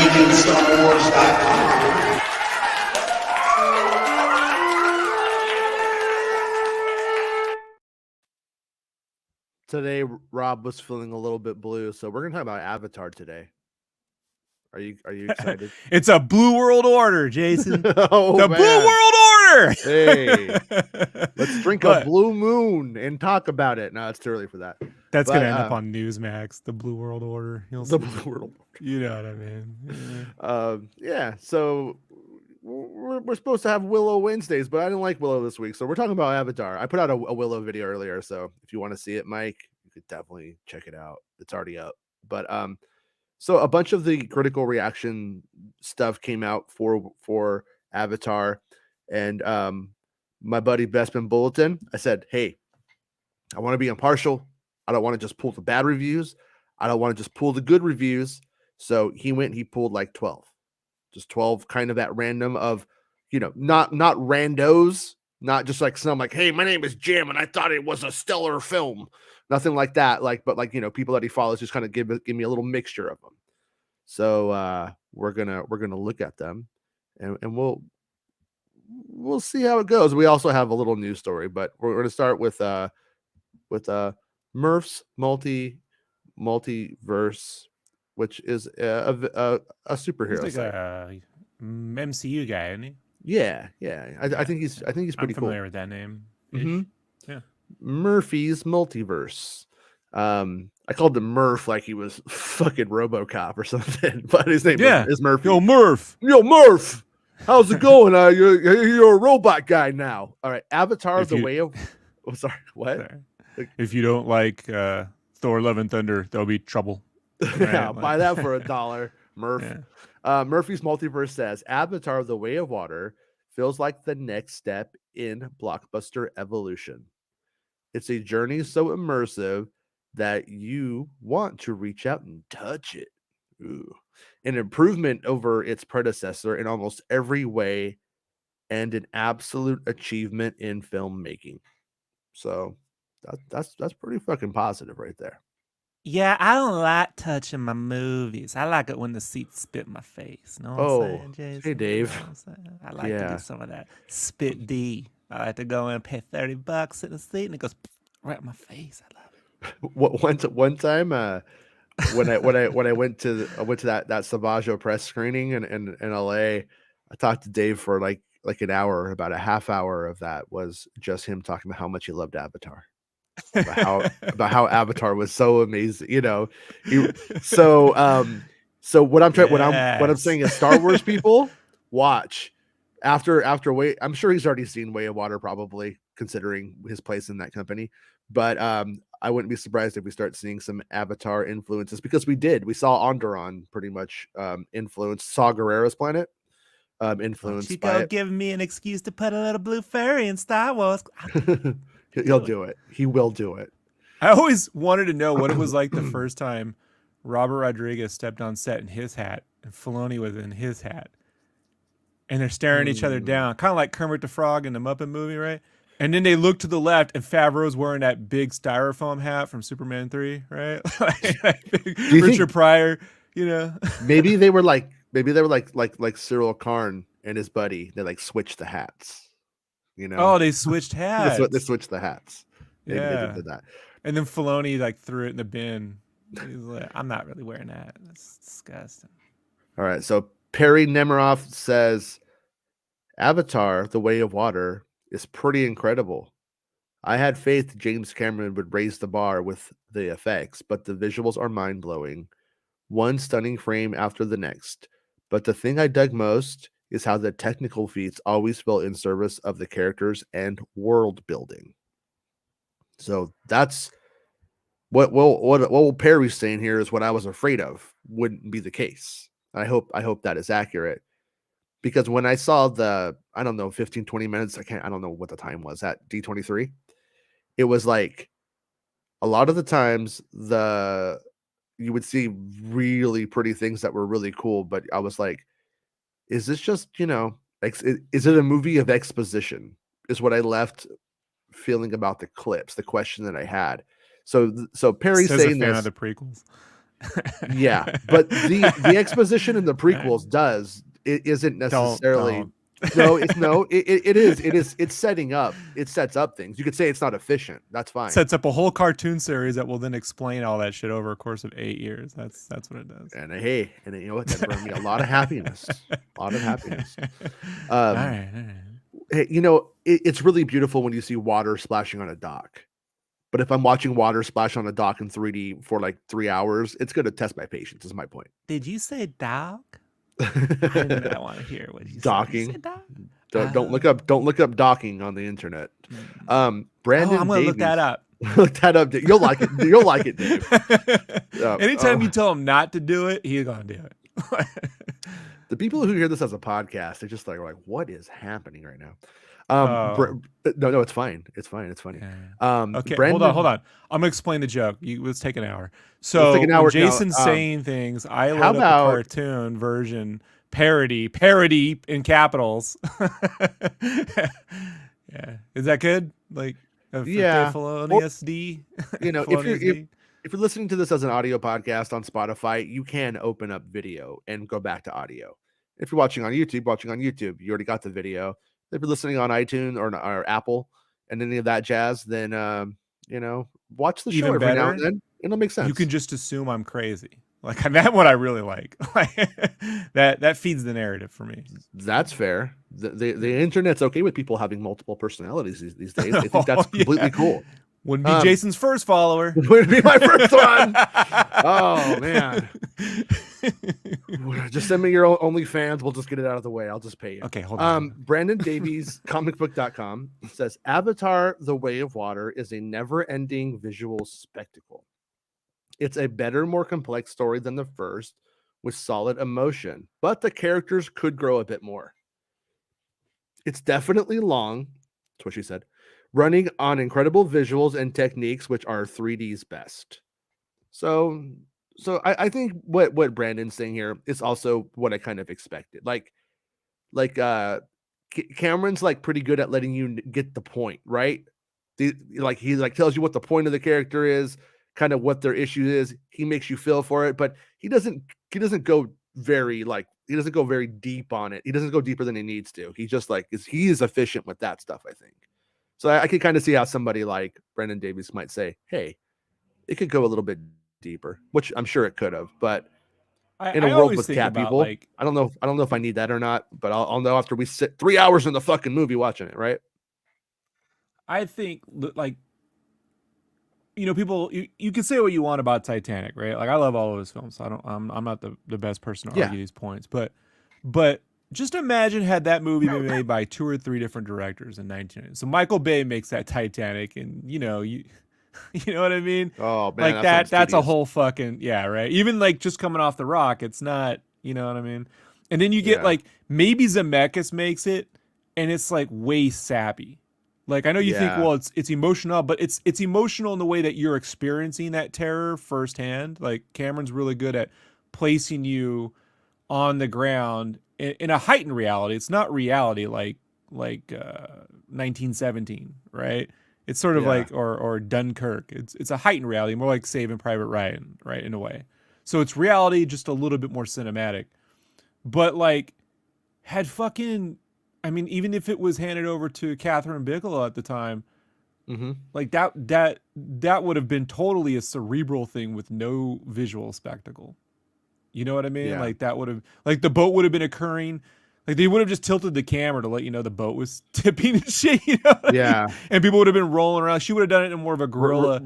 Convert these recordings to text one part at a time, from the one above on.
MakingStarWars.net. Today, Rob was feeling a little bit blue, so we're gonna talk about Avatar today. Are you excited? It's a blue world order, Jason. Oh, the man. blue world order. Hey, let's drink a But blue moon and talk about it. No, it's too early for that. that's But, gonna end up on Newsmax. The blue world order. You'll the see. blue world. You know what I mean? Yeah. So we're supposed to have Willow Wednesdays, but I didn't like Willow this week, so we're talking about Avatar. I put out a Willow video earlier, so if you want to see it, Mike, you could definitely check it out. It's already up. But so a bunch of the critical reaction stuff came out for Avatar, and my buddy Bestman Bulletin. I said, hey, I want to be impartial. I don't want to just pull the bad reviews. I don't want to just pull the good reviews. So he pulled like 12. Just 12 kind of at random of, not randos, not just like some like, hey, my name is Jim and I thought it was a stellar film. Nothing like that. But people that he follows just kind of give me a little mixture of them. So we're gonna look at them and we'll see how it goes. We also have a little news story, but we're gonna start with Murph's multiverse, which is a superhero. He's like a MCU guy, isn't he? Yeah. I think he's pretty I'm familiar cool with that name. Yeah. Murphy's Multiverse. I called him Murph like he was fucking RoboCop or something, but his name is Murphy. Yo, Murph. How's it going? You're a robot guy now. All right, Avatar: The Way of. Oh, sorry. What? Sorry. If you don't like Thor: Love and Thunder, there'll be trouble. Yeah, buy that for $1, Murph. Yeah. Murphy's Multiverse says Avatar: The Way of Water feels like the next step in blockbuster evolution. It's a journey so immersive that you want to reach out and touch it. Ooh. An improvement over its predecessor in almost every way, and an absolute achievement in filmmaking. So that's pretty fucking positive right there. Yeah, I don't like touching my movies. I like it when the seats spit in my face. Know what I'm saying, Jason? Hey, Dave. You know what I'm saying? I like to do some of that spit D. I like to go in and pay $30 in the seat, and it goes right in my face. I love it. One time, when I went to that Savaggio press screening in LA, I talked to Dave for like an hour. About a half hour of that was just him talking about how much he loved Avatar. about how Avatar was so amazing, so what I'm saying is, Star Wars people, watch after I'm sure he's already seen Way of Water, probably, considering his place in that company, but I wouldn't be surprised if we start seeing some Avatar influences, because we saw Onderon pretty much influenced Saw Gerrera's planet, influenced you by go give me an excuse to put a little blue fairy in Star Wars. He'll do it. He will do it. I always wanted to know what it was like the first time Robert Rodriguez stepped on set in his hat and Filoni was in his hat. And they're staring each other down, kind of like Kermit the Frog in the Muppet movie, right? And then they look to the left, and Favreau's wearing that big styrofoam hat from Superman 3, right? Richard Pryor, Maybe they were like Cyril Karn and his buddy. They like switched the hats. Oh, they switched hats. They switched the hats. Maybe they did that. And then Filoni like threw it in the bin. He's like, I'm not really wearing that. That's disgusting. All right. So Perry Nemiroff says Avatar: The Way of Water is pretty incredible. I had faith James Cameron would raise the bar with the effects, but the visuals are mind-blowing. One stunning frame after the next. But the thing I dug most is how the technical feats always fell in service of the characters and world building. So that's what Perry's saying here is what I was afraid of wouldn't be the case. I hope that is accurate, because when I saw the 15-20 minutes, I don't know what the time was at D23, it was like a lot of the times you would see really pretty things that were really cool, but I was like, is this just, is it a movie of exposition? Is what I left feeling about the clips, the question that I had. So Perry's saying a fan this. of the prequels. Yeah, but the exposition in the prequels it isn't necessarily. Don't. It is setting up. It sets up things. You could say it's not efficient. That's fine. Sets up a whole cartoon series that will then explain all that shit over a course of 8 years. That's what it does. And hey, and you know what? That brought me a lot of happiness. A lot of happiness. All right. Hey, it's really beautiful when you see water splashing on a dock. But if I'm watching water splash on a dock in 3D for like 3 hours, it's going to test my patience. Is my point. Did you say dog? I want to hear what you docking. said. Don't look up docking on the internet. Brandon, I'm gonna look that up. Look that up. You'll like it. You'll like it, Dave. Anytime you tell him not to do it, he's gonna do it. The people who hear this as a podcast, they're just like, what is happening right now? No, it's fine. It's fine. It's funny. Okay, Brandon, hold on. I'm gonna explain the joke. Let's take an hour. So when Jason's saying things, I load up a cartoon version parody in capitals. Yeah, is that good? Like, Felonious D. If you're listening to this as an audio podcast on Spotify, you can open up video and go back to audio. If you're watching on YouTube, you already got the video. If you're listening on iTunes or Apple and any of that jazz, then watch the show every now and then. It'll make sense. You can just assume I'm crazy. Like, that's what I really like. That feeds the narrative for me. That's fair. The internet's okay with people having multiple personalities these days. I think that's completely cool. Wouldn't be Jason's first follower. Wouldn't be my first one. Oh man. Just send me your OnlyFans. We'll just get it out of the way. I'll just pay you. Okay, hold on. Brandon Davies, comicbook.com says Avatar: The Way of Water is a never-ending visual spectacle. It's a better, more complex story than the first, with solid emotion, but the characters could grow a bit more. It's definitely long. That's what she said. Running on incredible visuals and techniques, which are 3D's best. So I think what Brandon's saying here is also what I kind of expected. Like Cameron's like pretty good at letting you get the point, right? He tells you what the point of the character is, kind of what their issue is. He makes you feel for it, but he doesn't go very deep on it. He doesn't go deeper than he needs to. He just he is efficient with that stuff, I think. So I can kind of see how somebody like Brandon Davies might say, hey, it could go a little bit deeper, which I'm sure it could have, but in a world with cat people, I don't know if I need that or not, but I'll know after we sit 3 hours in the fucking movie watching it, right? I think people, you can say what you want about Titanic, right? Like, I love all of his films. So I'm not the best person to argue these points, but just imagine had that movie been made by 2 or 3 different directors in 1990. So Michael Bay makes that Titanic, and you know what I mean? Oh man, like that's a whole fucking right. Even like just coming off the rock, it's not, you know what I mean? And then you get like maybe Zemeckis makes it, and it's like way sappy. Like, I know you think, well, it's emotional, but it's emotional in the way that you're experiencing that terror firsthand. Like, Cameron's really good at placing you on the ground in a heightened reality. It's not reality like 1917, right? It's sort of like or Dunkirk. It's a heightened reality, more like Saving Private Ryan, right, in a way. So it's reality, just a little bit more cinematic. But like, even if it was handed over to Catherine Bigelow at the time, like that would have been totally a cerebral thing with no visual spectacle. You know what I mean? Yeah. Like, that would have, like, the boat would have been occurring. Like, they would have just tilted the camera to let you know the boat was tipping and shit, you know? Yeah. And people would have been rolling around. She would have done it in more of a guerrilla.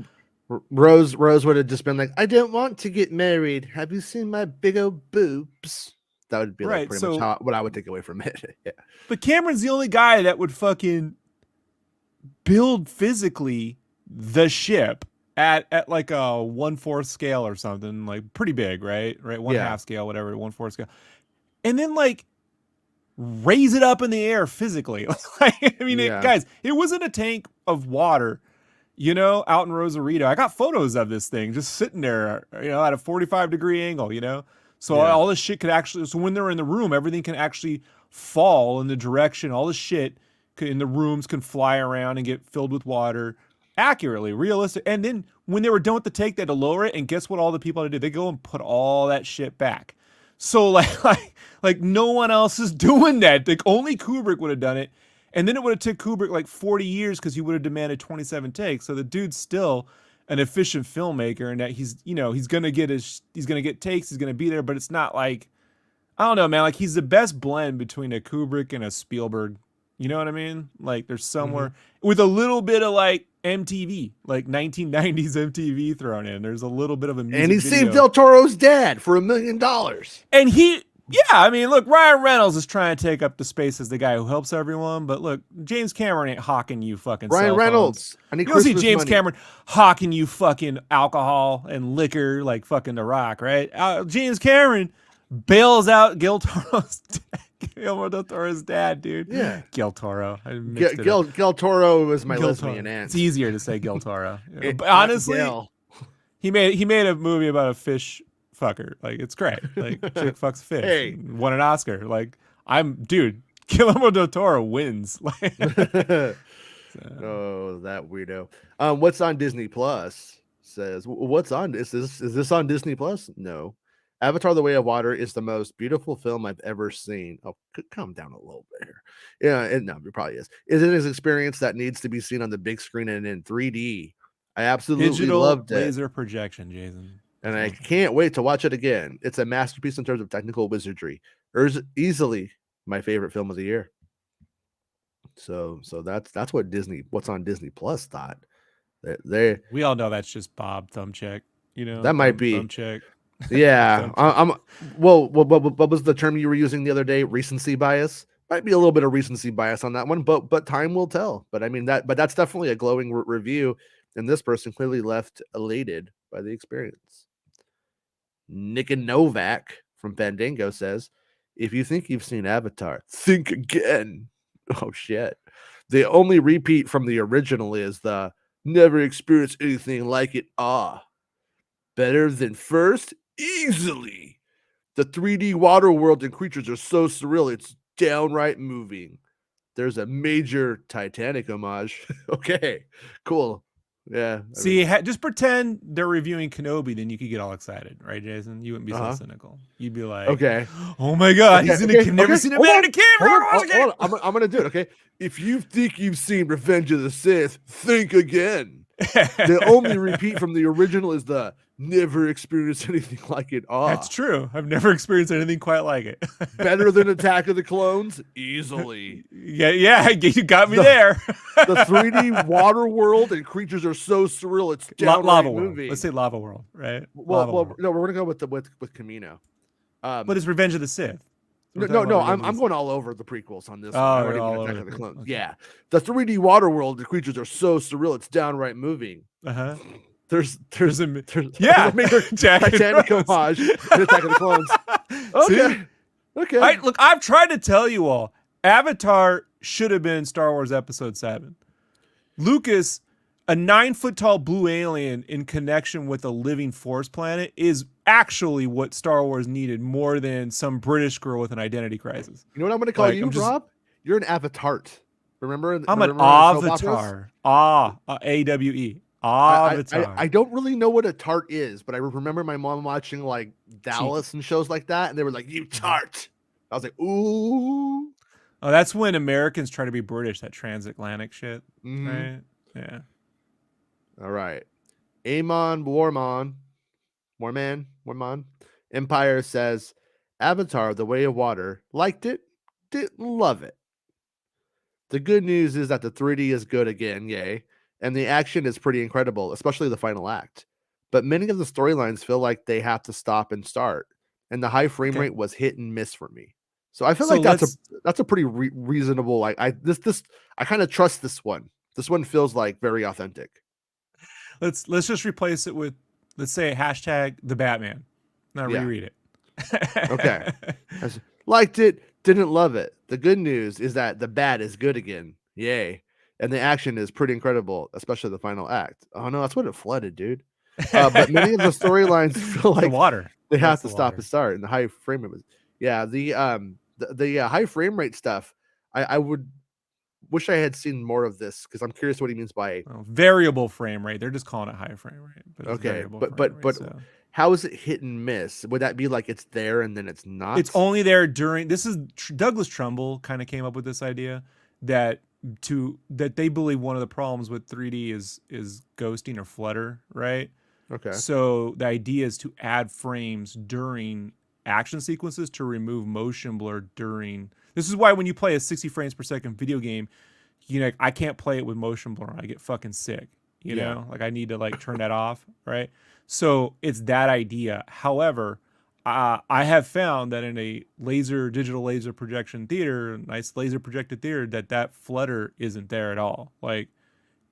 Rose would have just been like, I don't want to get married. Have you seen my big old boobs? That would be like pretty much what I would take away from it. Yeah. But Cameron's the only guy that would fucking build physically the ship at like a 1/4 scale or something, like pretty big, right? 1/2 scale, whatever, 1/4 scale. And then like raise it up in the air physically. Guys, it wasn't a tank of water, out in Rosarito. I got photos of this thing just sitting there, at a 45-degree angle, So all this shit could actually, so when they're in the room, everything can actually fall in the direction. All the shit in the rooms can fly around and get filled with water accurately, realistic. And then when they were done with the take, they had to lower it, and guess what all the people had to do? They go and put all that shit back. So like no one else is doing that. Like only Kubrick would have done it. And then it would have took Kubrick like 40 years because he would have demanded 27 takes. So the dude's still an efficient filmmaker, and that he's gonna get takes, he's gonna be there, but it's not like, I don't know, man. Like he's the best blend between a Kubrick and a Spielberg. You know what I mean? Like there's somewhere with a little bit of like MTV, like 1990s MTV thrown in. There's a little bit of a music And he video. saved Del Toro's dad for $1 million. And I mean, look, Ryan Reynolds is trying to take up the space as the guy who helps everyone, but look, James Cameron ain't hawking you fucking Ryan cell Reynolds. phones. I need You don't see Christmas James money. Cameron hawking you fucking alcohol and liquor like fucking The Rock, right? James Cameron bails out Guillermo del Toro's dad, dude. Yeah. Gil Toro. I mixed it up. Gil Toro was my Gil lesbian Toro. aunt. It's easier to say Gil Toro. You know? It- But honestly, Gil. he made a movie about a fish fucker. Like it's great. Like chick fucks fish. Hey. Won an Oscar. Like Guillermo del Toro wins. Like, Oh, that weirdo. What's on Disney Plus? Says what's on? Is this on Disney Plus? No. Avatar: The Way of Water is the most beautiful film I've ever seen. Oh, calm down a little bit here. Yeah, it probably is. Is it an experience that needs to be seen on the big screen and in 3D? I absolutely digital loved it, laser projection, Jason. and I can't wait to watch it again. It's a masterpiece in terms of technical wizardry. It's easily my favorite film of the year. So that's what what's on Disney Plus thought. We all know that's just Bob Thumbcheck. You know That might be. Thumbcheck. Yeah, well, what was the term you were using the other day? Recency bias. Might be a little bit of recency bias on that one, but time will tell. But I mean that's definitely a glowing review, and this person clearly left elated by the experience. Nick and Novak from Fandango says, "If you think you've seen Avatar, think again." Oh shit! The only repeat from the original is the "never experienced anything like it." Better than first. Easily. The 3D water world and creatures are so surreal, it's downright moving. There's a major Titanic homage. Okay, cool. Yeah. See, just pretend they're reviewing Kenobi, then you could get all excited, right, Jason? You wouldn't be so cynical. You'd be like, okay. Oh my God, he's never seen a man in a camera. Hold on. I'm going to do it, okay? If you think you've seen Revenge of the Sith, think again. The only repeat from the original is the never experienced anything like it. That's true. I've never experienced anything quite like it. Better than Attack of the Clones? Easily. Yeah, you got me there. The 3D water world and creatures are so surreal. It's downright Lava World. moving. Let's say Lava World, right? Well, no, we're gonna go with Camino. But it's Revenge of the Sith. No, I'm going all over the prequels on this. Oh, one. you're all Attack over of the it. Clones. Okay. Yeah, the 3D water world, the creatures are so surreal. It's downright moving. There's a major Titanic homage in Attack of the Clones. Okay. Okay. Look, I've tried to tell you all, Avatar should have been Star Wars Episode 7. Lucas, a 9-foot-tall blue alien in connection with a living force planet, is actually what Star Wars needed more than some British girl with an identity crisis. You know what I'm going to call you, Rob? You're an Avatar. Remember? I'm an Avatar. A-W-E. Avatar. I don't really know what a tart is, but I remember my mom watching like Dallas and shows like that, and they were like, "You tart." I was like, "Ooh." Oh, that's when Americans try to be British, that transatlantic shit. Mm-hmm. Right? Yeah. All right. Amon Warman Empire says, Avatar: The Way of Water. Liked it, didn't love it. The good news is that the 3D is good again, yay. And the action is pretty incredible, especially the final act. But many of the storylines feel like they have to stop and start, and the high frame rate was hit and miss for me. So I feel like that's a pretty reasonable. Like I kind of trust this one. This one feels like very authentic. Let's just replace it with, let's say, hashtag the Batman. Now reread it. Okay. Liked it, didn't love it. The good news is that the bad is good again. Yay. And the action is pretty incredible, especially the final act. Oh no, that's when it flooded, dude. But many of the storylines feel like the water. They have to stop and start. And the high frame rate was, the high frame rate stuff. I would wish I had seen more of this because I'm curious what he means by variable frame rate. They're just calling it high frame rate, but it's okay. variable But frame rate. So. how is it hit and miss? Would that be like it's there and then it's not? It's only there during. This is Douglas Trumbull kind of came up with this idea that they believe one of the problems with 3D is ghosting or flutter, right? Okay. So the idea is to add frames during action sequences to remove motion blur during. This is why when you play a 60 frames per second video game, I can't play it with motion blur. I get fucking sick. You know, like I need to like turn that off, right? So it's that idea. However, I have found that in a digital laser projection theater, nice laser projected theater, that flutter isn't there at all. Like,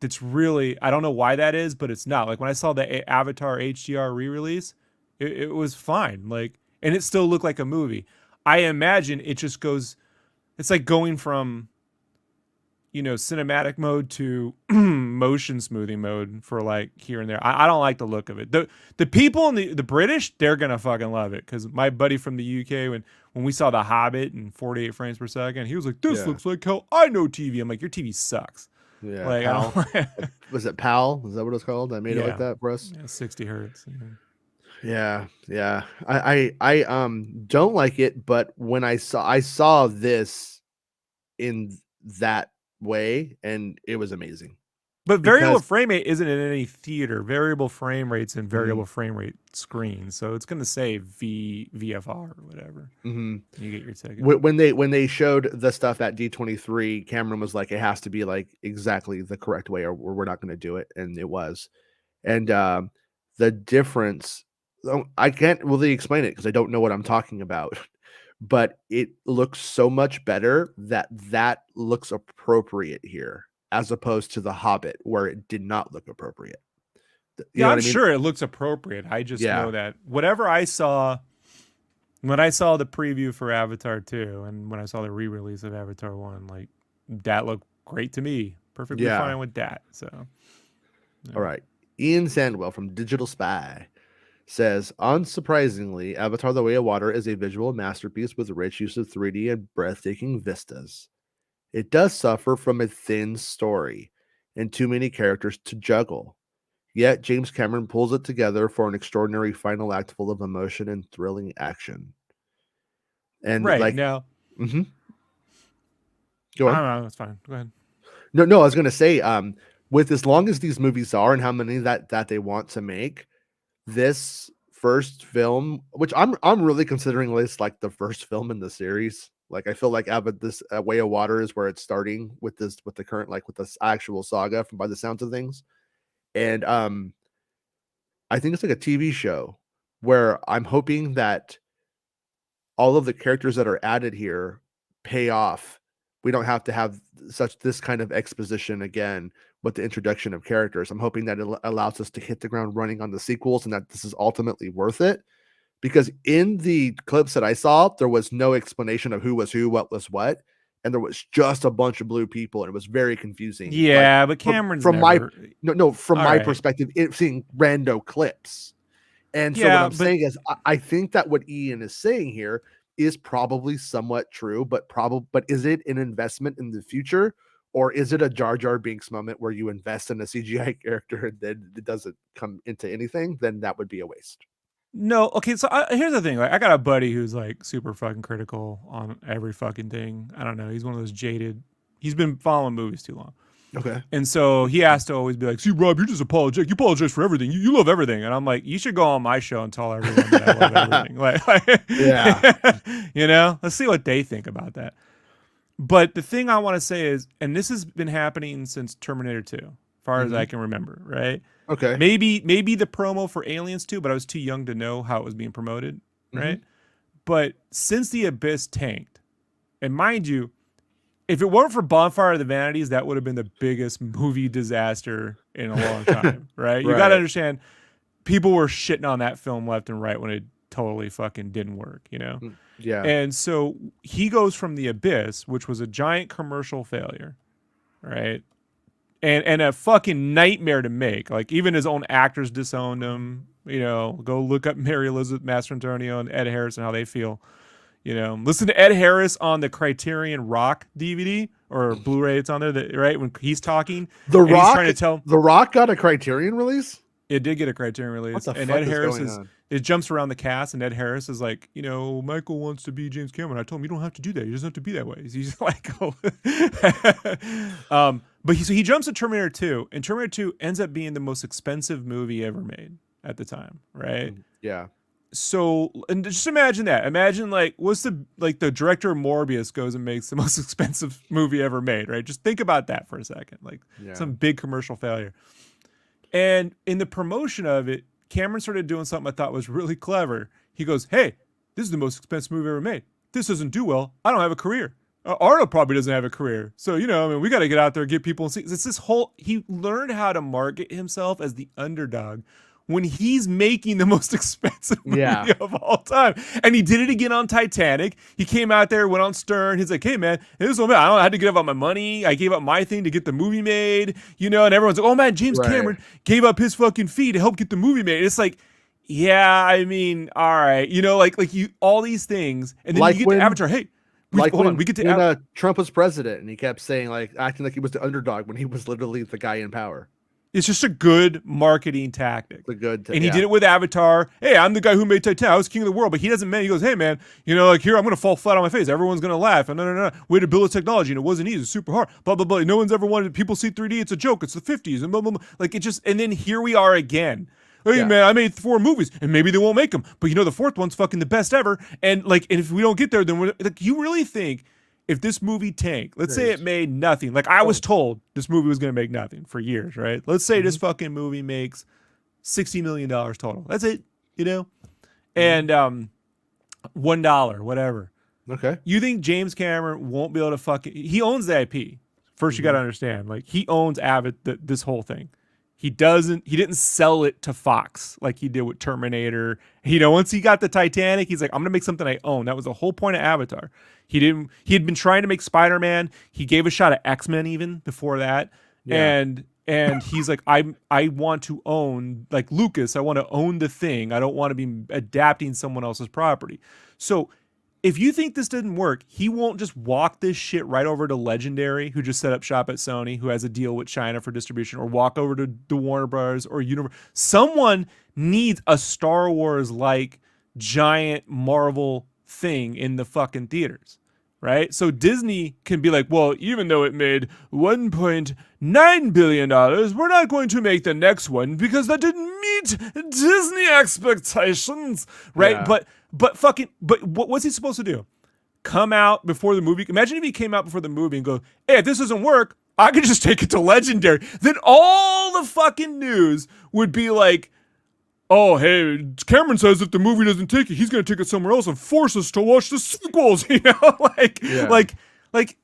it's really, I don't know why that is, but it's not. Like when I saw the Avatar HDR re-release, it was fine. Like, and it still looked like a movie. I imagine it just goes, it's like going from, cinematic mode to motion smoothing mode for like here and there. I don't like the look of it. The people in the British, they're gonna fucking love it because my buddy from the UK, when we saw The Hobbit in 48 frames per second, he was like, "This looks like how I know TV." I'm like, "Your TV sucks." Yeah, like, PAL. Was it PAL? Is that what it's called? I made it like that for us. Yeah, 60 hertz. Yeah. I don't like it, but when I saw this in that way and it was amazing. But variable frame rate isn't in any theater. Variable frame rates and variable frame rate screens, so it's going to say VFR or whatever. You get your ticket. When they showed the stuff at D23, Cameron was like, it has to be like exactly the correct way, or we're not going to do it, and it was. And the difference, I can't really explain it because I don't know what I'm talking about. But it looks so much better that looks appropriate here, as opposed to The Hobbit, where it did not look appropriate. I'm sure it looks appropriate. I just know that whatever I saw, when I saw the preview for Avatar 2 and when I saw the re-release of Avatar 1, like that looked great to me. Perfectly fine with that. So, all right. Ian Sandwell from Digital Spy says, unsurprisingly, Avatar: The Way of Water is a visual masterpiece with rich use of 3D and breathtaking vistas. It does suffer from a thin story and too many characters to juggle. Yet James Cameron pulls it together for an extraordinary final act full of emotion and thrilling action. And now, go on. I don't know, that's fine. Go ahead. No, I was going to say, with as long as these movies are and how many that they want to make, this first film, which I'm really considering this like the first film in the series. Like I feel like this Way of Water is where it's starting with the current, like with this actual saga by the sounds of things. And I think it's like a TV show where I'm hoping that all of the characters that are added here pay off. We don't have to have this kind of exposition again with the introduction of characters. I'm hoping that it allows us to hit the ground running on the sequels and that this is ultimately worth it. Because in the clips that I saw, there was no explanation of who was who, what was what, and there was just a bunch of blue people, and it was very confusing. Yeah, but Cameron's from my perspective, seeing rando clips. And so what I'm saying is, I think that what Ian is saying here is probably somewhat true, but is it an investment in the future, or is it a Jar Jar Binks moment where you invest in a CGI character and then it doesn't come into anything? Then that would be a waste. No, okay. So here's the thing. Like, I got a buddy who's like super fucking critical on every fucking thing. I don't know. He's one of those jaded. He's been following movies too long. Okay. And so he has to always be like, "See, Rob, you're just apologetic. You apologize for everything. You love everything." And I'm like, "You should go on my show and tell everyone that I love everything." Like, yeah. Let's see what they think about that. But the thing I want to say is, and this has been happening since Terminator 2, as far as I can remember, right? Okay. Maybe the promo for Aliens 2, but I was too young to know how it was being promoted, right? But since The Abyss tanked, and mind you, if it weren't for Bonfire of the Vanities, that would have been the biggest movie disaster in a long time, right? You got to understand, people were shitting on that film left and right when it totally fucking didn't work, you know? Yeah. And so he goes from The Abyss, which was a giant commercial failure, right? And a fucking nightmare to make. Like, even his own actors disowned him. You know, go look up Mary Elizabeth Mastrantonio and Ed Harris and how they feel. You know, listen to Ed Harris on the Criterion Rock DVD or Blu-ray. It's on there, right? When he's talking, The and Rock, he's trying to tell. The Rock got a Criterion release. It did get a Criterion release. What the and fuck Ed is Harris going on? It jumps around the cast, and Ed Harris is like, you know, Michael wants to be James Cameron. I told him you don't have to do that. He doesn't have to be that way. He's like, oh. But he jumps to Terminator 2, and Terminator 2 ends up being the most expensive movie ever made at the time, right? Yeah. So, and just imagine that. Imagine what's the director of Morbius goes and makes the most expensive movie ever made, right? Just think about that for a second, some big commercial failure. And in the promotion of it, Cameron started doing something I thought was really clever. He goes, "Hey, this is the most expensive movie ever made. This doesn't do well. I don't have a career. Arnold probably doesn't have a career. So, you know, I mean, we got to get out there and get people and see." It's this whole, he learned how to market himself as the underdog when he's making the most expensive movie of all time. And he did it again on Titanic. He came out there, went on Stern. He's like, "Hey, man, this is what I had to give up my money. I gave up my thing to get the movie made." You know, and everyone's like, "Oh, man, James Cameron gave up his fucking fee to help get the movie made." It's like, yeah, I mean, all right. You know, like you, all these things. And then you get to Avatar. Hey, we get to Trump was president and he kept saying, acting like he was the underdog when he was literally the guy in power. It's just a good marketing tactic. And he did it with Avatar. Hey, I'm the guy who made Titanic. I was king of the world. But he doesn't mean, he goes, "Hey, man, you know, like here, I'm going to fall flat on my face. Everyone's going to laugh. And no. We had to build a technology and it wasn't easy. It's super hard. Blah, blah, blah. No one's ever wanted people see 3D. It's a joke. It's the 50s. And blah, blah, blah." Like it just, and then here we are again. "Hey, man, I made 4 movies and maybe they won't make them. But you know, the 4th one's fucking the best ever. And if we don't get there, then you really think if this movie tanked, let's say it made nothing. Like I was told this movie was going to make nothing for years, right? Let's say this fucking movie makes $60 million total. That's it, you know? And $1, whatever. Okay. You think James Cameron won't be able to he owns the IP. First, you got to understand, he owns this whole thing. He didn't sell it to Fox like he did with Terminator. You know, once he got the Titanic, he's like, "I'm going to make something I own." That was the whole point of Avatar. He had been trying to make Spider-Man. He gave a shot at X-Men even before that. Yeah. And he's like, I want to own, like Lucas, I want to own the thing. I don't want to be adapting someone else's property. So if you think this didn't work, he won't just walk this shit right over to Legendary, who just set up shop at Sony, who has a deal with China for distribution, or walk over to the Warner Bros. Or Universal. Someone needs a Star Wars-like giant Marvel thing in the fucking theaters, right? So Disney can be like, "Well, even though it made $1.9 billion, we're not going to make the next one because that didn't meet Disney expectations," right? Yeah. But what's he supposed to do? Come out before the movie? Imagine if he came out before the movie and go, "Hey, if this doesn't work, I could just take it to Legendary." Then all the fucking news would be like, "Oh, hey, Cameron says if the movie doesn't take it, he's going to take it somewhere else and force us to watch the sequels." You know, like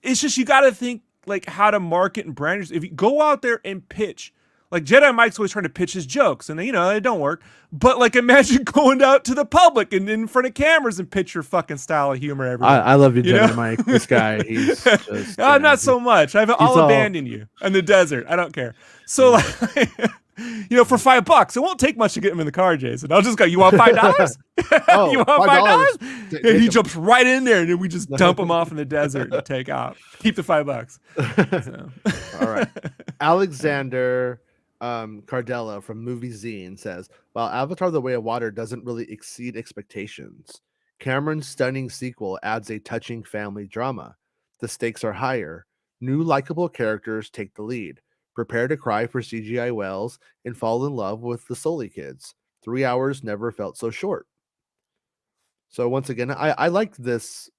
it's just, you got to think how to market and brand yourself. If you go out there and pitch, like Jedi Mike's always trying to pitch his jokes, and they don't work. But imagine going out to the public and in front of cameras and pitch your fucking style of humor everywhere. I love you, Jedi Mike. This guy, he's just... not so much. I'll abandon you in the desert. I don't care. So you know, for $5, it won't take much to get him in the car, Jason. I'll just go, "You want $5? Oh, you want $5? And he jumps right in there, and then we just dump him off in the desert and take off. Keep the $5. So. All right. Alexander Cardella from Movie Zine says, "While Avatar: The Way of Water doesn't really exceed expectations, Cameron's stunning sequel adds a touching family drama. The stakes are higher. New likable characters take the lead. Prepare to cry for CGI whales and fall in love with the Sully kids. 3 hours never felt so short." So once again, I liked this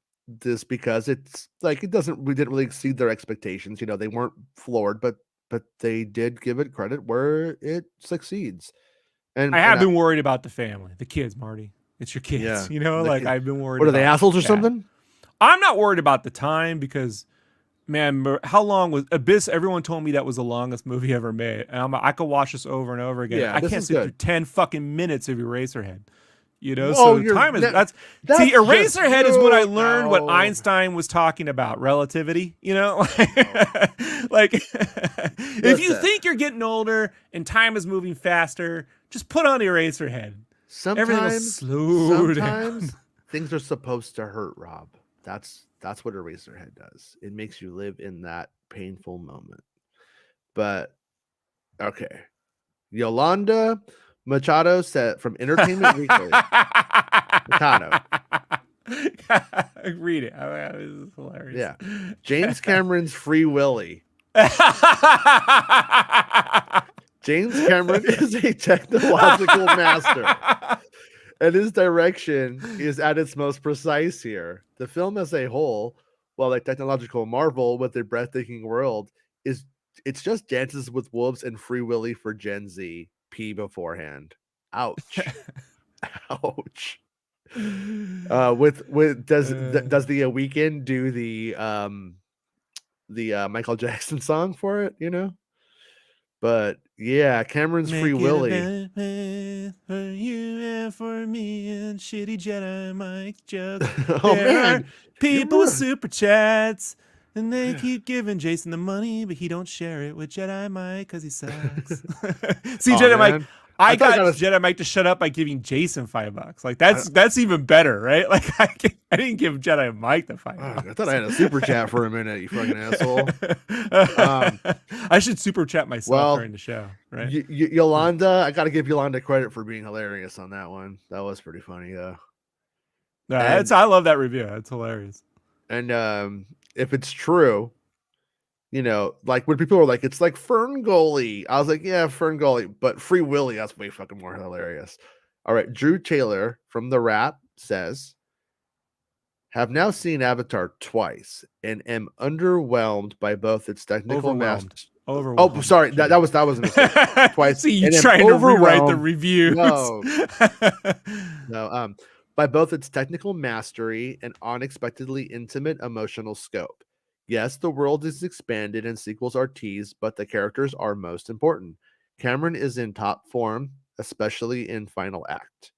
because it's we didn't really exceed their expectations. You know, they weren't floored, but they did give it credit where it succeeds. And I have been worried about the family, the kids, Marty. It's your kids. Yeah, you know, I've been worried. What are they, assholes or something? I'm not worried about the time because, man, how long was Abyss? Everyone told me that was the longest movie ever made, and I could watch this over and over again. Yeah, I can't sit through 10 fucking minutes of Eraserhead. You know, so time is that's see, Eraserhead is when I learned what Einstein was talking about, relativity. You know, if you think you're getting older and time is moving faster, just put on Eraserhead. Everything will slow down. things are supposed to hurt, Rob. That's what Eraserhead does. It makes you live in that painful moment. But okay. Yolanda Machado said from Entertainment Weekly. Machado. Read it. This is hilarious. Yeah. James Cameron's Free Willy. James Cameron is a technological master, and his direction is at its most precise here. The film as a whole, while a technological marvel with a breathtaking world, it's just Dances with Wolves and Free Willy for Gen Z. P beforehand. Ouch. Ouch. Does the Weeknd do the Michael Jackson song for it? You know. But yeah, Cameron's Free Willy. For you and for me and shitty Jedi Mike jokes. Oh man, people with super chats, and they keep giving Jason the money, but he don't share it with Jedi Mike because he sucks. See, Jedi Mike. I got Jedi Mike to shut up by giving Jason $5. Like that's even better, right? Like I didn't give Jedi Mike the $5. I thought I had a super chat for a minute, you fucking asshole. I should super chat myself during the show, right? Yolanda, I got to give Yolanda credit for being hilarious on that one. That was pretty funny, though. I love that review. It's hilarious. And if it's true, you know, like when people are like, it's like Ferngully. I was like, yeah, Ferngully, but Free Willy, that's way fucking more hilarious. All right. Drew Taylor from The Wrap says, have now seen Avatar twice and am underwhelmed by both its technical masters. Oh, sorry. That was a mistake. Twice. See, you trying to rewrite the reviews. No. By both its technical mastery and unexpectedly intimate emotional scope. Yes, the world is expanded and sequels are teased, but the characters are most important. Cameron is in top form, especially in final act.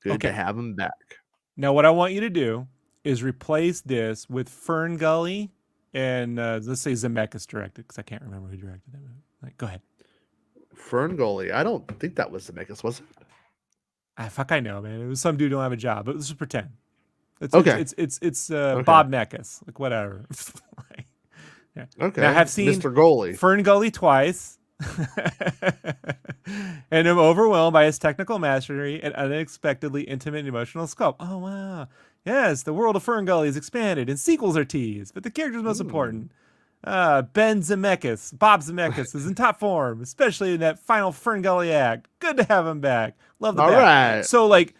Good to have him back. Now, what I want you to do is replace this with Ferngully and let's say Zemeckis directed, because I can't remember who directed that movie. Like, go ahead. Ferngully. I don't think that was Zemeckis, was it? Fuck, I know, man. It was some dude who don't have a job, but let's just pretend. It's Bob Mekas, like whatever. Yeah. Okay. Now, I have seen Mr. Goalie. Ferngully twice, and am overwhelmed by his technical mastery and unexpectedly intimate and emotional scope. Oh wow! Yes, the world of Ferngully is expanded, and sequels are teased, but the character is most important. Bob Zemeckis is in top form, especially in that final Ferngully act. Good to have him back. Love the back. Right. So like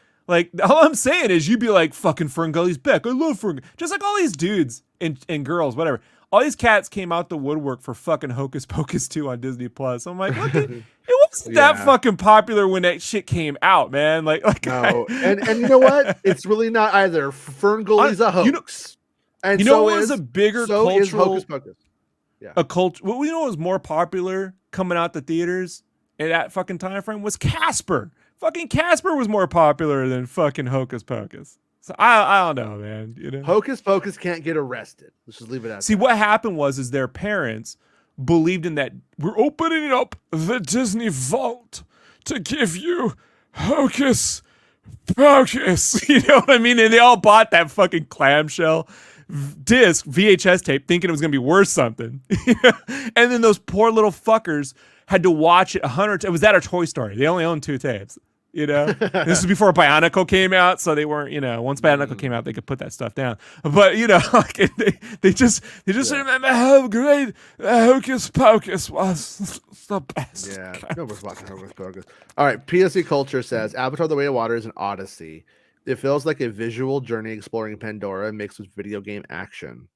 all I'm saying is you'd be like, fucking Ferngully's back. I love Ferngully. Just like all these dudes and girls, whatever. All these cats came out the woodwork for fucking Hocus Pocus 2 on Disney Plus. I'm like, look, it wasn't that fucking popular when that shit came out, man. Like no. And you know what? It's really not either. Ferngully's a hoax. And you know what was a bigger cultural is Hocus Pocus. Yeah. What we know was more popular coming out the theaters in that fucking time frame was Casper. Fucking Casper was more popular than fucking Hocus Pocus. So I don't know, man. You know, Hocus Pocus can't get arrested. Let's just leave it at that. See, what happened was their parents believed in that. We're opening up the Disney vault to give you Hocus Pocus. You know what I mean? And they all bought that fucking clamshell disc VHS tape thinking it was going to be worth something. And then those poor little fuckers had to watch it 100 times. It was that or Toy Story. They only owned 2 tapes. You know, this is before Bionicle came out, so they weren't. You know, once Bionicle came out, they could put that stuff down. But you know, like they just remember how great Hocus Pocus was. The best. Yeah, nobody's watching Hocus Pocus. All right, PSC Culture says Avatar: The Way of Water is an odyssey. It feels like a visual journey exploring Pandora mixed with video game action.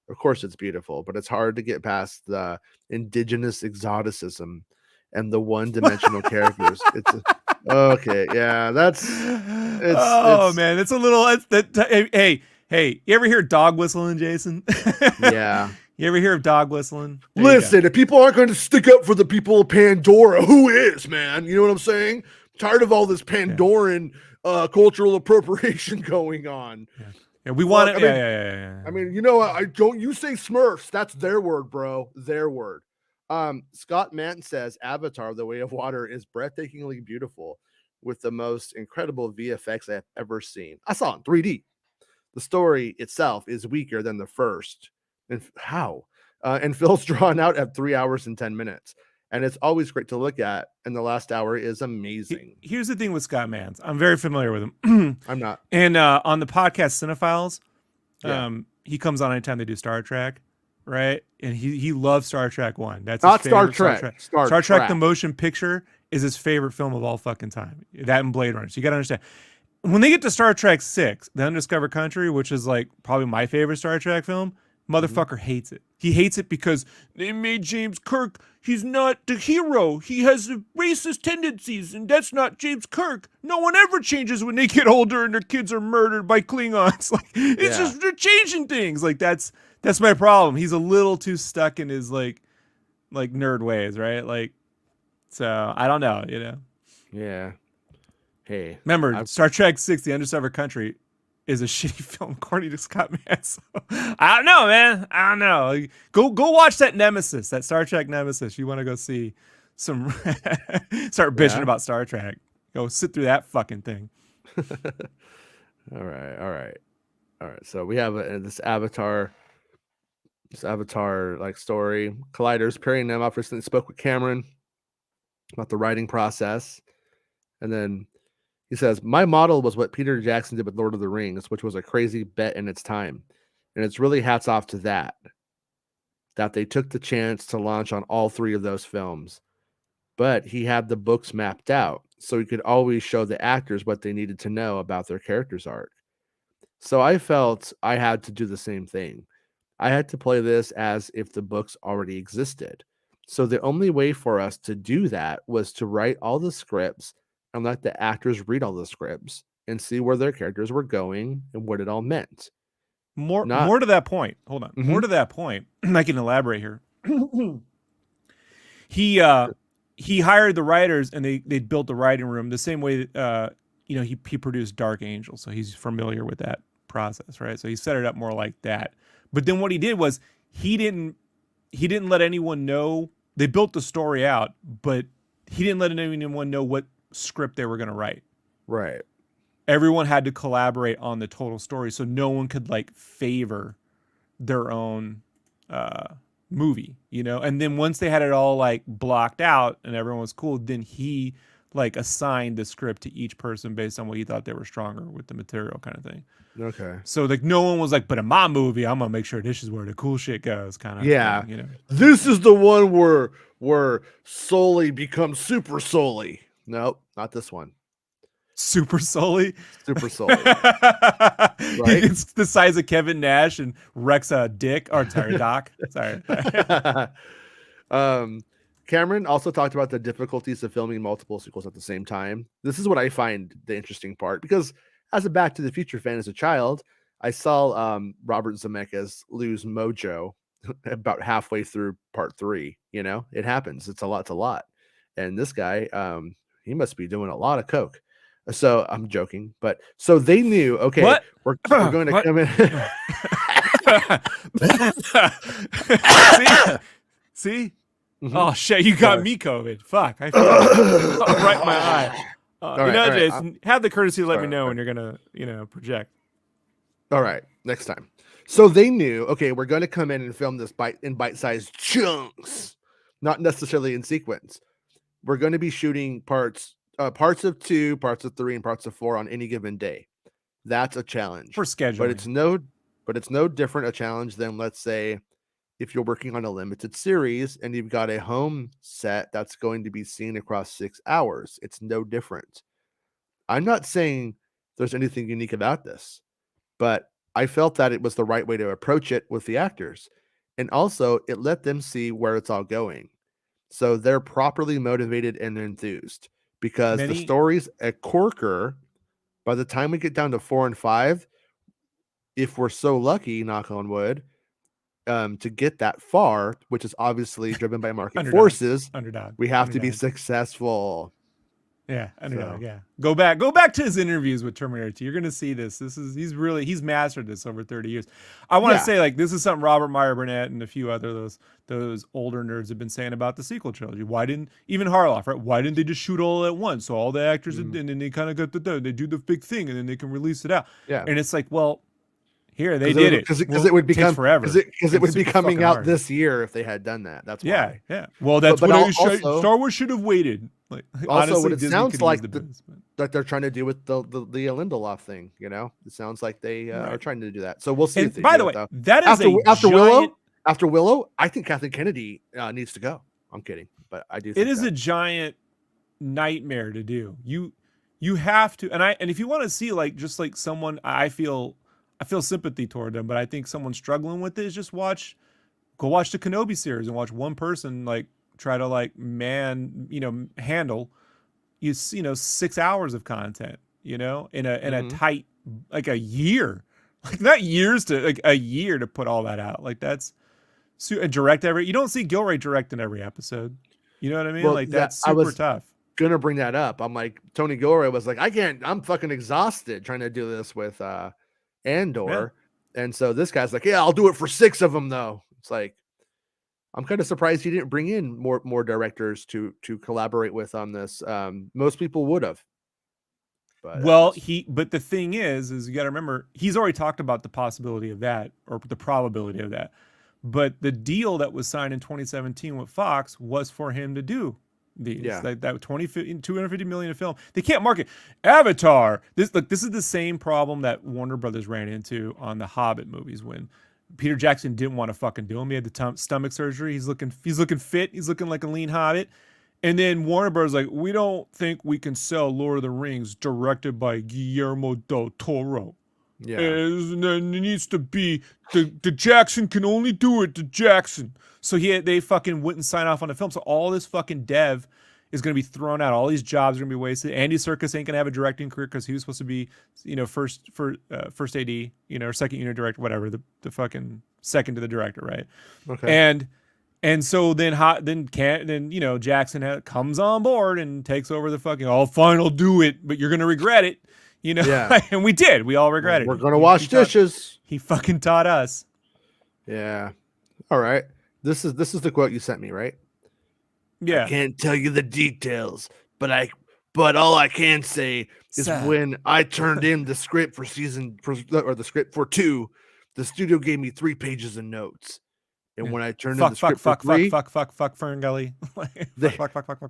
Of course, it's beautiful, but it's hard to get past the indigenous exoticism and the one-dimensional characters. Okay, yeah, man, it's a little. Hey, you ever hear dog whistling, Jason? Yeah. You ever hear of dog whistling? Listen, if people aren't going to stick up for the people of Pandora, who is, man? You know what I'm saying? I'm tired of all this Pandoran cultural appropriation going on. Yeah. Yeah, we want it. Yeah. I mean, you know, you say Smurfs. That's their word, bro. Their word. Scott Mann says Avatar: The Way of Water is breathtakingly beautiful with the most incredible VFX I've ever seen. I saw it in 3D. the story itself is weaker than the first. And how? And Phil's drawn out at 3 hours and 10 minutes. And it's always great to look at. And the last hour is amazing. Here's the thing with Scott Mans. I'm very familiar with him. I'm not. And on the podcast Cinephiles, Yeah. he comes on anytime they do Star Trek, right? And he loves Star Trek 1. That's Not his Star favorite Trek. Star Trek, the motion picture, is his favorite film of all fucking time. That and Blade Runner. So you got to understand. When they get to Star Trek 6, The Undiscovered Country, which is like probably my favorite Star Trek film, motherfucker hates it. He hates it because they made James Kirk. He's not the hero. He has racist tendencies, and that's not James Kirk. No one ever changes when they get older and their kids are murdered by Klingons. Like it's just they're changing things. Like that's my problem. He's a little too stuck in his like nerd ways, right? Like, so I don't know, you know. Yeah. Hey. Remember, Star Trek 6, The Undiscovered Country, is a shitty film according to Scott Mans. So, I don't know, man. I don't know. Go watch that Nemesis, that Star Trek Nemesis. You want to go see some start bitching about Star Trek. Go sit through that fucking thing. All right. So we have this Avatar like story. Collider's pairing them up. Recently spoke with Cameron about the writing process, and then he says, my model was what Peter Jackson did with Lord of the Rings, which was a crazy bet in its time. And it's really hats off to that they took the chance to launch on all 3 of those films. But he had the books mapped out, so he could always show the actors what they needed to know about their character's arc. So I felt I had to do the same thing. I had to play this as if the books already existed. So the only way for us to do that was to write all the scripts and let the actors read all the scripts and see where their characters were going and what it all meant. More to that point. Hold on. More to that point. I can elaborate here. He hired the writers and they built the writing room the same way he produced Dark Angel, so he's familiar with that process, right? So he set it up more like that. But then what he did was he didn't let anyone know. They built the story out, but he didn't let anyone know what script they were going to write. Right. Everyone had to collaborate on the total story, so no one could like favor their own movie, you know. And then once they had it all like blocked out and everyone was cool, then he like assigned the script to each person based on what he thought they were stronger with the material, kind of thing. Okay. So like no one was like, but in my movie, I'm gonna make sure this is where the cool shit goes, kind of. Yeah. Thing, you know. This is the one where Sully becomes Super Sully. Nope, not this one. Super Sully. Super Sully. Right? It's the size of Kevin Nash and wrecks a dick. Or sorry, Doc. Sorry. Cameron also talked about the difficulties of filming multiple sequels at the same time. This is what I find the interesting part, because as a Back to the Future fan as a child, I saw Robert Zemeckis lose mojo about halfway through part 3. You know, it happens. It's a lot. And this guy, he must be doing a lot of coke. So I'm joking, but so they knew, okay, we're going to come in. See? Oh shit, you got me COVID. Fuck. I right in my eye. Jason, have the courtesy to let me know when you're gonna, project. All right, next time. So they knew, okay, we're going to come in and film this in bite-sized chunks, not necessarily in sequence. We're going to be shooting parts of 2, parts of 3, and parts of 4 on any given day. That's a challenge for scheduling. But it's no different a challenge than, let's say, if you're working on a limited series and you've got a home set that's going to be seen across 6 hours. It's no different. I'm not saying there's anything unique about this, but I felt that it was the right way to approach it with the actors. And also, it let them see where it's all going. So they're properly motivated and enthused, because the story's a corker. By the time we get down to 4 and 5, if we're so lucky, knock on wood, to get that far, which is obviously driven by market forces, we have to be successful. Yeah, underdog. Yeah, go back to his interviews with Terminator 2. You're gonna see this. He's mastered this over 30 years. I want to say, like, this is something Robert Meyer Burnett and a few other those older nerds have been saying about the sequel trilogy. Why didn't even Harloff, right? Why didn't they just shoot all at once, so all the actors and then they kind of they do the big thing and then they can release it out? Yeah, and it's like, well, Here they did it because Well, it would become forever. because it would be super coming fucking out hard. this year if they had done that. That's why. Yeah. Well, that's But what also- Star Wars should have waited. Like Also, honestly, what it Disney sounds could like use the booze, but- that they're trying to do with the Lindelof thing. You know, it sounds like they are Right. trying to do that. So we'll see. And if they by do the it, way, though. that is after giant, Willow, I think Kathleen Kennedy needs to go. I'm kidding, but I do. Think it is a giant nightmare to do. You have to, and if you want to see like just like someone, I feel sympathy toward them, but I think someone struggling with it is just go watch the Kenobi series and watch one person like try to like handle 6 hours of content, in a tight like a year, like not years to like a year to put all that out. Like that's direct you don't see Gilroy directing every episode. You know what I mean? Well, like that's I super was tough. Gonna bring that up. I'm like, Tony Gilroy was like, I'm fucking exhausted trying to do this with Andor. And so this guy's like, yeah, I'll do it for 6 of them though. It's like, I'm kind of surprised he didn't bring in more directors to collaborate with on this. Most people would have. But but the thing is you got to remember, he's already talked about the possibility of that or the probability of that. But the deal that was signed in 2017 with Fox was for him to do these. Yeah. Like that 250 million a film. They can't market Avatar. This is the same problem that Warner Brothers ran into on the Hobbit movies when Peter Jackson didn't want to fucking do them. He had the stomach surgery. He's looking fit. He's looking like a lean hobbit. And then Warner Bros. Like, we don't think we can sell Lord of the Rings directed by Guillermo del Toro. yeah, And then it needs to be the Jackson can only do it to Jackson. So they fucking wouldn't sign off on the film. So all this fucking dev is going to be thrown out. All these jobs are going to be wasted. Andy Serkis ain't going to have a directing career because he was supposed to be, first AD, or second unit director, whatever, the fucking second to the director, right? okay. And so then Jackson comes on board and takes over the fucking, oh, fine, I'll do it, but you're going to regret it. Yeah. And we did. We all regretted it. We're gonna wash dishes. He fucking taught us. Yeah. All right. This is the quote you sent me, right? Yeah. I can't tell you the details, but all I can say is when I turned in the script for the script for 2, the studio gave me 3 pages of notes. And when I turned in the script for 3, fuck Ferngully.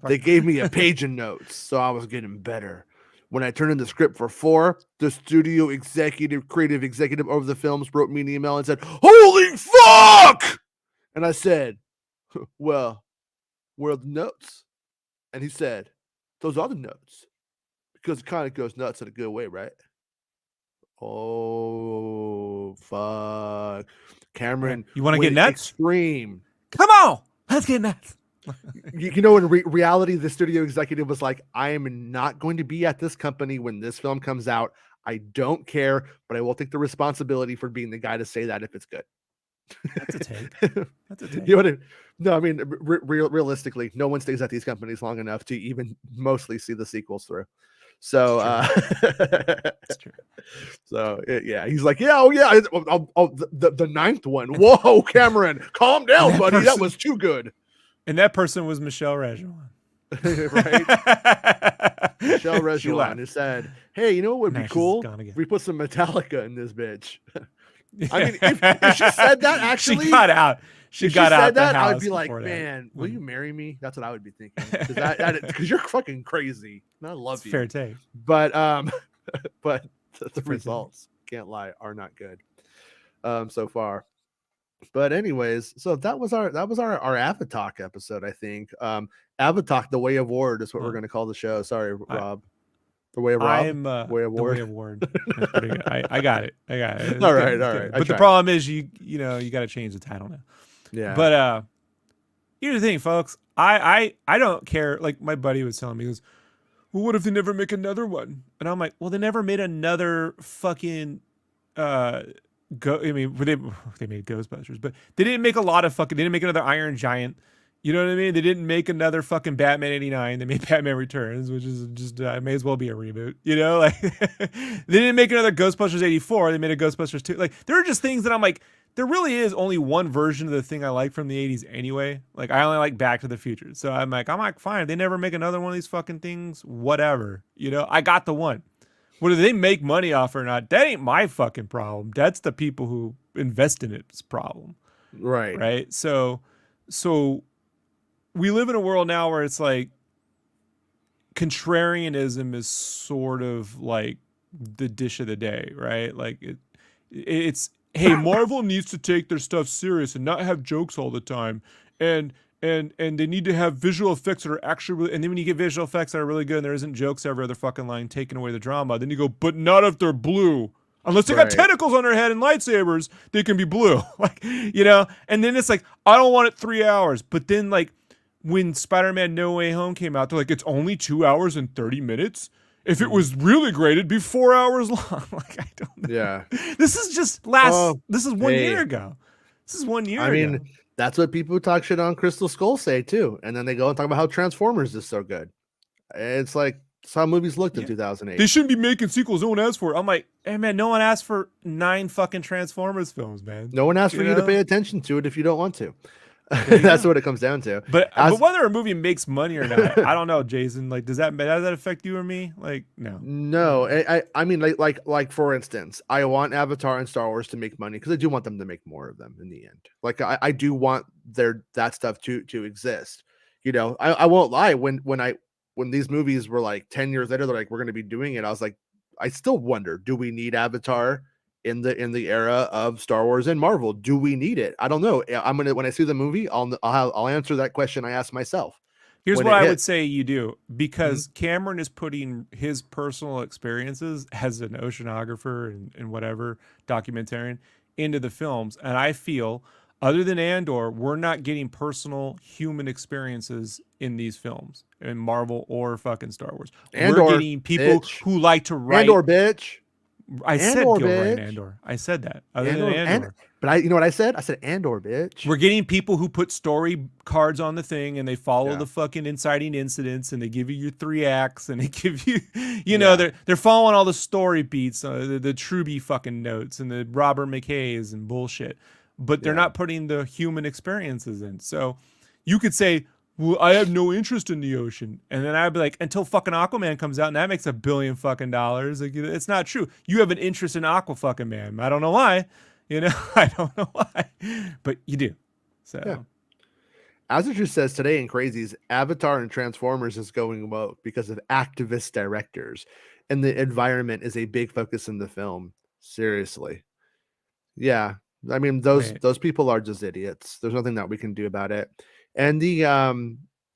they gave me a page of notes, so I was getting better. When I turned in the script for 4, the studio creative executive over the films wrote me an email and said, "Holy fuck!" And I said, "Well, where are the notes?" And he said, "Those are the notes, because it kind of goes nuts in a good way, right?" Oh fuck, Cameron! You want to get nuts? Extreme. Come on, let's get nuts. In reality, the studio executive was like, I am not going to be at this company when this film comes out. I don't care, but I will take the responsibility for being the guy to say that if it's good. That's a take. That's a take. No, I mean, realistically, no one stays at these companies long enough to even mostly see the sequels through. So, That's true. So he's like, the 9th one. Whoa, Cameron, calm down, buddy. That was too good. And that person was Michelle Regewan. Right? Michelle Regewan, who said, "Hey, you know what would be cool? If we put some Metallica in this bitch." I mean, if she said that, actually, she got out. She got out the house. I would be like, "Man, will you marry me?" That's what I would be thinking. Because you're fucking crazy. And I love you. Fair take. But but the results, can't lie, are not good. So far. But anyways, so that was our Avatalk episode, I think. Avatalk, the Way of Ward is what we're going to call the show. Sorry, Rob. The Way of Rob. Way of Ward. The Way of Ward. I got it. It's all right. But the problem is you got to change the title now. Yeah. But here's the thing, folks. I don't care. Like my buddy was telling me, he goes, well, what if they never make another one? And I'm like, well, they never made another fucking they made Ghostbusters, but they didn't make they didn't make another Iron Giant. You know what I mean? They didn't make another fucking Batman 89. They made Batman Returns, which is just may as well be a reboot. Like they didn't make another Ghostbusters 84. They made a Ghostbusters 2. Like there are just things that I'm like, there really is only one version of the thing I like from the 80s anyway. Like I only like Back to the Future. So I'm like, fine. They never make another one of these fucking things. Whatever. I got the one. Whether they make money off or not, that ain't my fucking problem. That's the people who invest in it's problem. Right. Right. So we live in a world now where it's like contrarianism is sort of like the dish of the day, right? Like it's hey, Marvel needs to take their stuff serious and not have jokes all the time, and they need to have visual effects that are actually really, and then when you get visual effects that are really good and there isn't jokes every other fucking line taking away the drama, then you go, but not if they're blue. Unless they got tentacles on their head and lightsabers, they can be blue. Like, you know, and then it's like, I don't want it 3 hours. But then like when Spider-Man No Way Home came out, they're like, it's only 2 hours and 30 minutes. If it was really great, it'd be 4 hours long. Like, I don't know. Yeah. This is just this is 1 year ago. This is 1 year ago. I mean, that's what people who talk shit on Crystal Skull say too. And then they go and talk about how Transformers is so good. It's like, that's how movies looked in 2008. They shouldn't be making sequels. No one asked for it. I'm like, hey man, no one asked for 9 fucking Transformers films, man. No one asked for you to pay attention to it if you don't want to. That's what it comes down to. But whether a movie makes money or not, I don't know, Jason. Like, does that affect you or me? Like, no. No, I mean, like for instance, I want Avatar and Star Wars to make money because I do want them to make more of them in the end. Like, I do want that stuff to exist. You know, I won't lie. When these movies were like 10 years later, they're like, we're going to be doing it. I was like, I still wonder, do we need Avatar in the era of Star Wars and Marvel? Do we need it? I don't know. When I see the movie, I'll answer that question I asked myself. Here's what I would say you do, because Cameron is putting his personal experiences as an oceanographer and whatever documentarian into the films. And I feel, other than Andor, we're not getting personal human experiences in these films, in Marvel or fucking Star Wars. Andor, we're getting people who like to write. Andor, bitch. I said Gilroy and Andor. I said that. Other than Andor. But you know what I said? I said Andor, bitch. We're getting people who put story cards on the thing and they follow the fucking inciting incidents and they give you your 3 acts and they give you, you know, they're following all the story beats, the Truby fucking notes and the Robert McKay's and bullshit. But they're not putting the human experiences in. So you could say, well, I have no interest in the ocean. And then I'd be like, until fucking Aquaman comes out and that makes $1 billion fucking dollars. Like, it's not true. You have an interest in Aqua fucking Man. I don't know why. You know, I don't know why. But you do. So Azatrue says today in Crazies, Avatar and Transformers is going woke because of activist directors. And the environment is a big focus in the film. Seriously. Yeah. I mean, those people are just idiots. There's nothing that we can do about it. And the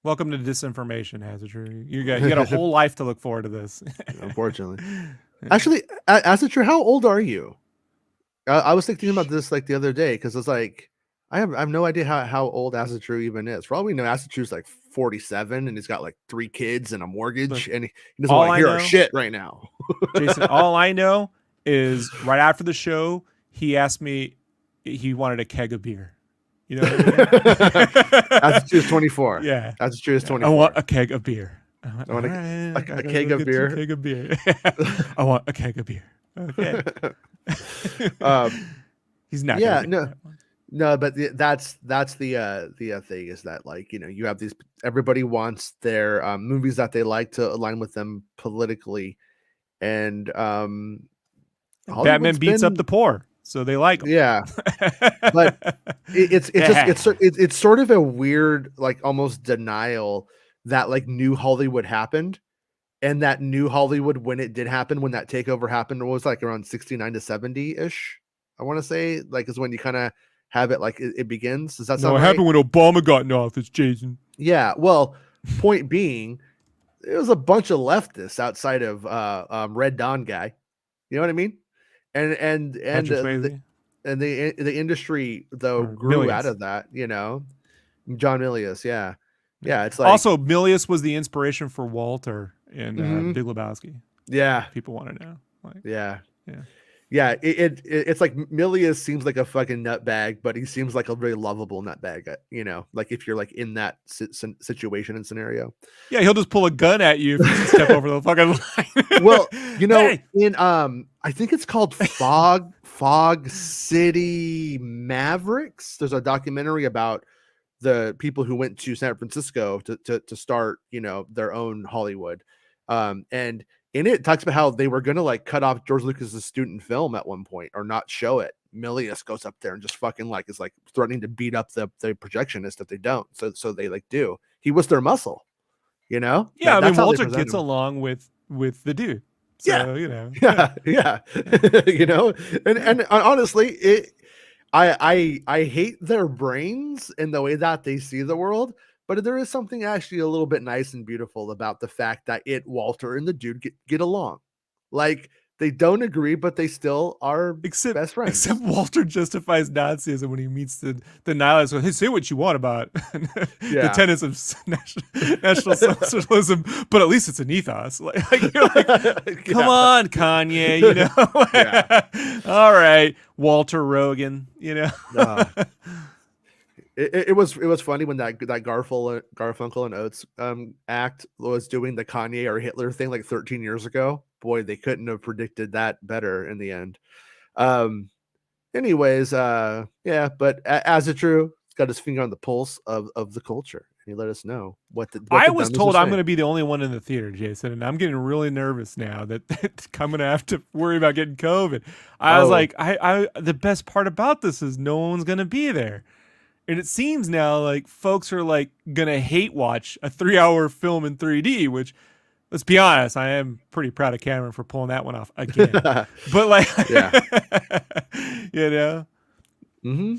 welcome to disinformation, Azatrue. You got a whole life to look forward to this. Unfortunately. Actually, Azatrue, how old are you? I was thinking about this like the other day because it's like I have no idea how old Azatrue even is. For all we know, Azatrue's like 47 and he's got like 3 kids and a mortgage. Look, and he doesn't want to hear our shit right now. Jason, all I know is right after the show, he asked me, he wanted a keg of beer. You know what I mean? Azatrue's 24. Yeah. Azatrue's 24. I want a keg of beer. I want a keg of beer. Keg of beer. I want a keg of beer. Okay. He's not. Yeah. No. But that's the thing is that, like, you know, you have these. Everybody wants their movies that they like to align with them politically, and Batman beats up the poor. So they like them. Yeah, but it's sort of a weird, like, almost denial that like New Hollywood happened, and that New Hollywood, when it did happen, when that takeover happened, it was like around 69 to 70 ish. I want to say, like, is when you kind of have it like it begins. Does that sound right? It happened when Obama got in office, Jason. Yeah. Well, point being, there was a bunch of leftists outside of Red Dawn guy. You know what I mean? And the industry though grew out of that, you know. John Milius, yeah. It's like also Milius was the inspiration for Walter in Big Lebowski. Yeah, people want to know. Like, yeah. It's like Milius seems like a fucking nutbag, but he seems like a very lovable nutbag. You know, like if you're like in that situation and scenario. Yeah, he'll just pull a gun at you if you step over the fucking line. Well, you know, in I think it's called Fog City Mavericks. There's a documentary about the people who went to San Francisco to start, you know, their own Hollywood. And in it talks about how they were going to like cut off George Lucas's student film at one point or not show it. Milius goes up there and just fucking like is like threatening to beat up the projectionist if they don't. So they like do. He was their muscle, you know? Yeah, That's how they Walter present gets him. along with the dude. So, Yeah. you know. Yeah. You know, and honestly, I hate their brains and the way that they see the world, but there is something actually a little bit nice and beautiful about the fact that Walter and the dude get along. Like they don't agree, but they still are best friends. Except Walter justifies Nazism when he meets the nihilists. Hey, say what you want about the tenets of national socialism, but at least it's an ethos. Like you're like, come on, Kanye, you know. All right, Walter Rogan, you know. It was funny when that Garfunkel and Oates act was doing the Kanye or Hitler thing like 13 years ago. Boy, they couldn't have predicted that better in the end. Anyways, yeah, but as a true, he's got his finger on the pulse of the culture. And he let us know what I was told I'm going to be the only one in the theater, Jason, and I'm getting really nervous now that I'm going to have to worry about getting COVID. I was like, the best part about this is no one's going to be there. And it seems now like folks are like gonna hate watch a 3-hour film in 3D, which, let's be honest, I am pretty proud of Cameron for pulling that one off again. But like, you know. Mm-hmm.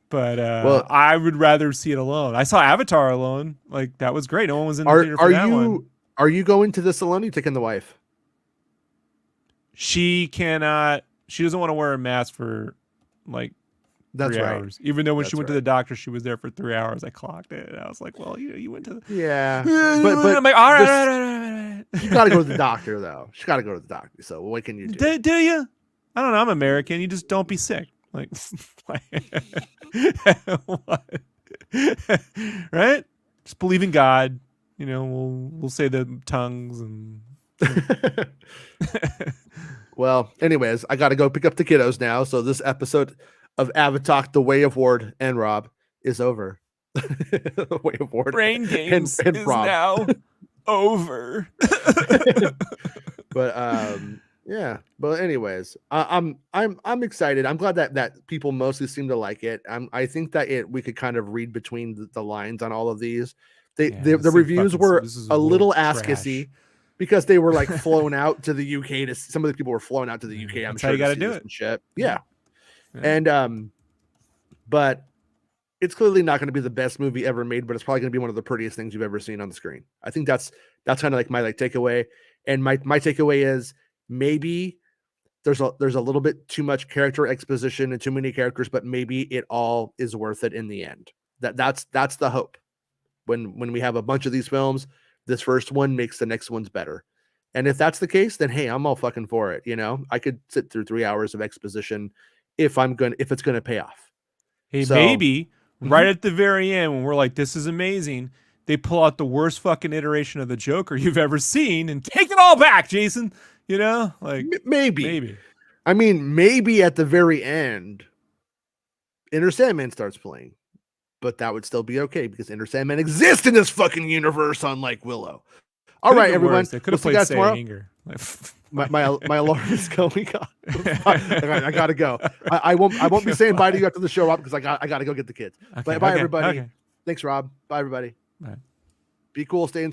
But well, I would rather see it alone. I saw Avatar alone. Like that was great. No one was in the theater for that one. Are you going to this alone? Or are you taking the wife? She cannot. She doesn't want to wear a mask for like. That's 3 right. hours. Even though when she went to the doctor, she was there for 3 hours. I clocked it, and I was like, "Well, you went to the but I'm like, all right. You got to go to the doctor, though. She got to go to the doctor. So what can you do? Do you? I don't know. I'm American. You just don't be sick. Like, what? Right? Just believe in God. You know, we'll say the tongues and. Well, anyways, I got to go pick up the kiddos now. So this episode of Avatalk, The Way of Ward and Rob is over. The Way of Ward Brain Games and is Rob. now over. But yeah. But anyways, I'm excited. I'm glad that people mostly seem to like it. I think that we could kind of read between the lines on all of these. The reviews were a little ass-kissy because they were like flown out to the UK some of the people were flown out to the UK. I'm That's sure how you got to do it. Shit. Yeah. And but it's clearly not going to be the best movie ever made, but it's probably going to be one of the prettiest things you've ever seen on the screen. I think that's kind of like my takeaway. And my takeaway is maybe there's a little bit too much character exposition and too many characters, but maybe it all is worth it in the end. That's the hope. When we have a bunch of these films, this first one makes the next ones better. And if that's the case, then hey, I'm all fucking for it. You know, I could sit through 3 hours of exposition if it's gonna pay off. Hey, maybe right at the very end when we're like, this is amazing, they pull out the worst fucking iteration of the Joker you've ever seen and take it all back, Jason. You know, like maybe. I mean, maybe at the very end, Enter Sandman starts playing, but that would still be okay because Enter Sandman exists in this fucking universe, unlike Willow. All right, everyone. They could have played Anger. My alarm is going off. I gotta go. I won't be saying bye to you after the show, Rob, because I gotta go get the kids. Bye, everybody. Okay. Thanks, Rob. Bye, everybody. Bye. Be cool. Stay in